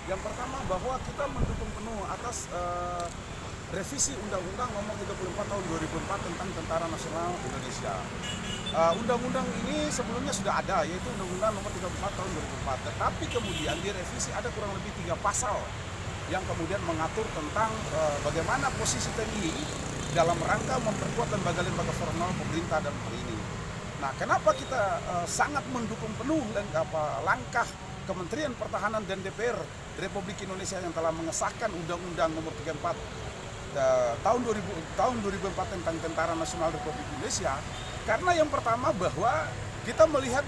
Yang pertama bahwa kita mendukung penuh atas revisi Undang-Undang Nomor 34 Tahun 2004 tentang Tentara Nasional Indonesia. Undang-undang ini sebelumnya sudah ada, yaitu Undang-Undang Nomor 34 Tahun 2004. Tetapi kemudian direvisi ada kurang lebih 3 pasal yang kemudian mengatur tentang bagaimana posisi TNI dalam rangka memperkuat lembaga-lembaga formal pemerintah dalam hal ini. Nah, kenapa kita sangat mendukung penuh langkah Kementerian Pertahanan dan DPR Republik Indonesia yang telah mengesahkan Undang-Undang Nomor 34 tahun 2004 tentang Tentara Nasional Republik Indonesia? Karena yang pertama bahwa kita melihat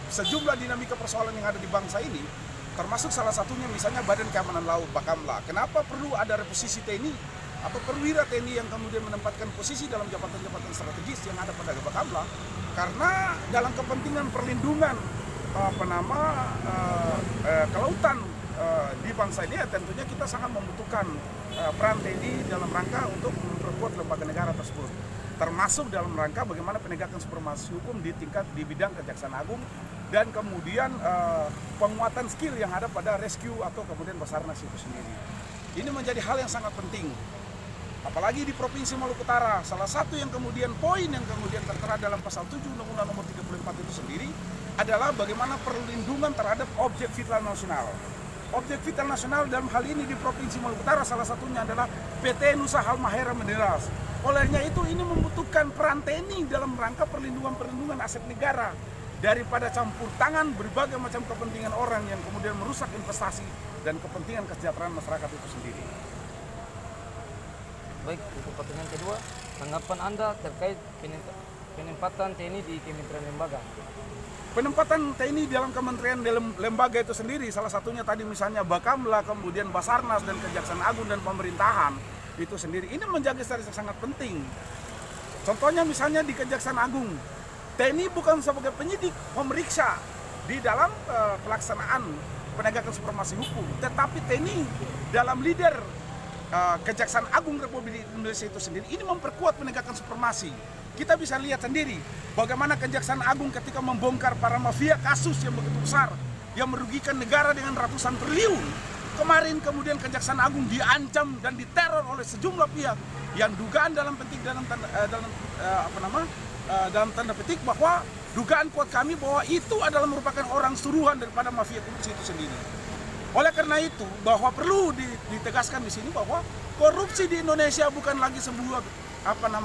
sejumlah dinamika persoalan yang ada di bangsa ini, termasuk salah satunya misalnya Badan Keamanan Laut Bakamla. Kenapa perlu ada reposisi TNI atau perwira TNI yang kemudian menempatkan posisi dalam jabatan-jabatan strategis yang ada pada Bakamla? Karena dalam kepentingan perlindungan kelautan di bangsa ini, tentunya kita sangat membutuhkan peran TNI dalam rangka untuk memperkuat lembaga negara tersebut, termasuk dalam rangka bagaimana penegakan supremasi hukum di bidang Kejaksaan Agung dan kemudian penguatan skill yang ada pada rescue atau kemudian Basarnas itu sendiri. Ini menjadi hal yang sangat penting. Apalagi di Provinsi Maluku Utara, salah satu yang kemudian poin yang kemudian tertera dalam pasal 7 Undang-Undang Nomor 34 itu sendiri adalah bagaimana perlindungan terhadap objek vital nasional. Objek vital nasional dalam hal ini di Provinsi Maluku Utara salah satunya adalah PT Nusa Halmahera Mineras. Olehnya itu ini membutuhkan peran TNI dalam rangka perlindungan aset negara daripada campur tangan berbagai macam kepentingan orang yang kemudian merusak investasi dan kepentingan kesejahteraan masyarakat itu sendiri. Baik, untuk pertanyaan kedua, tanggapan Anda terkait penempatan TNI di Kementerian Lembaga? Penempatan TNI dalam kementerian lembaga itu sendiri, salah satunya tadi misalnya Bakamla, kemudian Basarnas dan Kejaksaan Agung dan pemerintahan itu sendiri, ini menjadi sangat penting. Contohnya misalnya di Kejaksaan Agung, TNI bukan sebagai penyidik pemeriksa di dalam pelaksanaan penegakan supremasi hukum, tetapi TNI dalam leader Kejaksaan Agung Republik Indonesia itu sendiri ini memperkuat penegakan supremasi. Kita bisa lihat sendiri bagaimana Kejaksaan Agung ketika membongkar para mafia kasus yang begitu besar yang merugikan negara dengan ratusan triliun. Kemarin kemudian Kejaksaan Agung diancam dan diteror oleh sejumlah pihak yang dugaan dalam tanda petik bahwa dugaan kuat kami bahwa itu adalah merupakan orang suruhan daripada mafia korupsi itu sendiri. Oleh karena itu, bahwa perlu ditegaskan di sini bahwa korupsi di Indonesia bukan lagi sebuah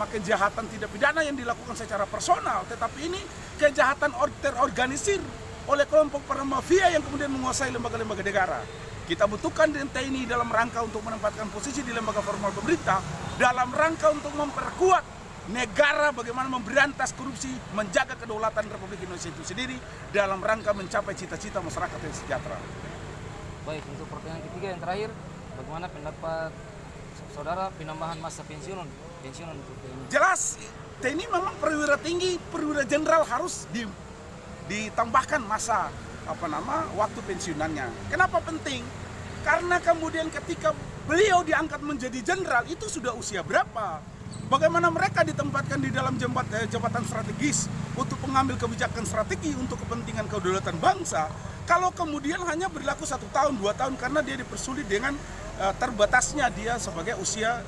kejahatan tidak pidana yang dilakukan secara personal, tetapi ini kejahatan terorganisir oleh kelompok para mafia yang kemudian menguasai lembaga-lembaga negara. Kita butuhkan TNI dalam rangka untuk menempatkan posisi di lembaga formal pemerintah, dalam rangka untuk memperkuat negara bagaimana memberantas korupsi, menjaga kedaulatan Republik Indonesia itu sendiri dalam rangka mencapai cita-cita masyarakat yang sejahtera. Baik, untuk pertanyaan ketiga yang terakhir, bagaimana pendapat saudara penambahan masa pensiun untuk TNI? Jelas, TNI memang perwira tinggi, perwira jenderal harus ditambahkan masa waktu pensiunannya. Kenapa penting? Karena kemudian ketika beliau diangkat menjadi jenderal itu sudah usia berapa? Bagaimana mereka ditempatkan di dalam jabatan strategis untuk mengambil kebijakan strategi untuk kepentingan kedaulatan bangsa? Kalau kemudian hanya berlaku 1 tahun, 2 tahun karena dia dipersulit dengan terbatasnya dia sebagai usia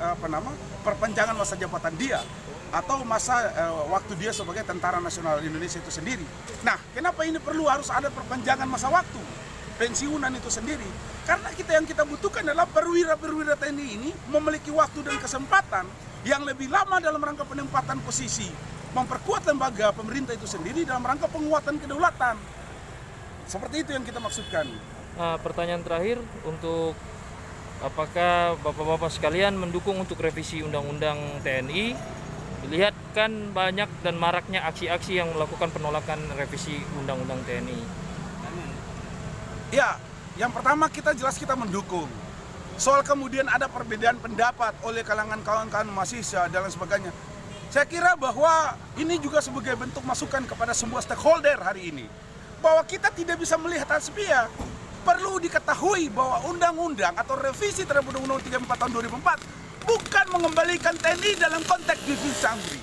perpanjangan masa jabatan dia atau masa waktu dia sebagai Tentara Nasional Indonesia itu sendiri. Nah, kenapa ini harus ada perpanjangan masa waktu pensiunan itu sendiri? Karena yang kita butuhkan adalah perwira-perwira TNI ini memiliki waktu dan kesempatan yang lebih lama dalam rangka penempatan posisi, memperkuat lembaga pemerintah itu sendiri dalam rangka penguatan kedaulatan. Seperti itu yang kita maksudkan. Pertanyaan terakhir, untuk apakah bapak-bapak sekalian mendukung untuk revisi Undang-Undang TNI? Dilihat kan banyak dan maraknya aksi-aksi yang melakukan penolakan revisi Undang-Undang TNI. Ya, yang pertama kita mendukung. Soal kemudian ada perbedaan pendapat oleh kalangan kawan-kawan mahasiswa dan lain sebagainya. Saya kira bahwa ini juga sebagai bentuk masukan kepada semua stakeholder hari ini. Bahwa kita tidak bisa melihat sepihak. Perlu diketahui bahwa undang-undang atau revisi terhadap Undang-Undang 34 tahun 2004 bukan mengembalikan TNI dalam konteks divisi ABRI.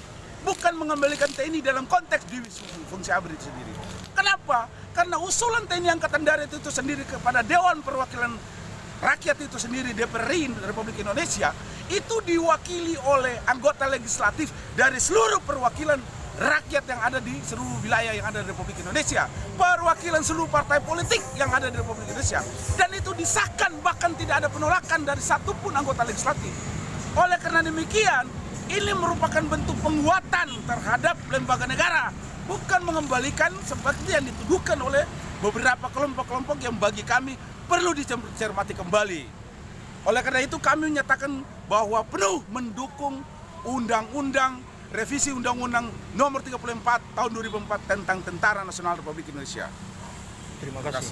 bukan mengembalikan TNI dalam konteks di fungsi ABRI itu sendiri. Kenapa? Karena usulan TNI Angkatan Darat itu sendiri kepada Dewan Perwakilan Rakyat itu sendiri, DPR RI Republik Indonesia, itu diwakili oleh anggota legislatif dari seluruh perwakilan rakyat yang ada di seluruh wilayah yang ada di Republik Indonesia, perwakilan seluruh partai politik yang ada di Republik Indonesia, dan itu disahkan, bahkan tidak ada penolakan dari satupun anggota legislatif. Oleh karena demikian, ini merupakan bentuk penguatan terhadap lembaga negara, bukan mengembalikan seperti yang dituduhkan oleh beberapa kelompok-kelompok yang bagi kami perlu dicermati kembali. Oleh karena itu kami menyatakan bahwa penuh mendukung undang-undang revisi Undang-Undang Nomor 34 Tahun 2004 tentang Tentara Nasional Republik Indonesia. Terima kasih.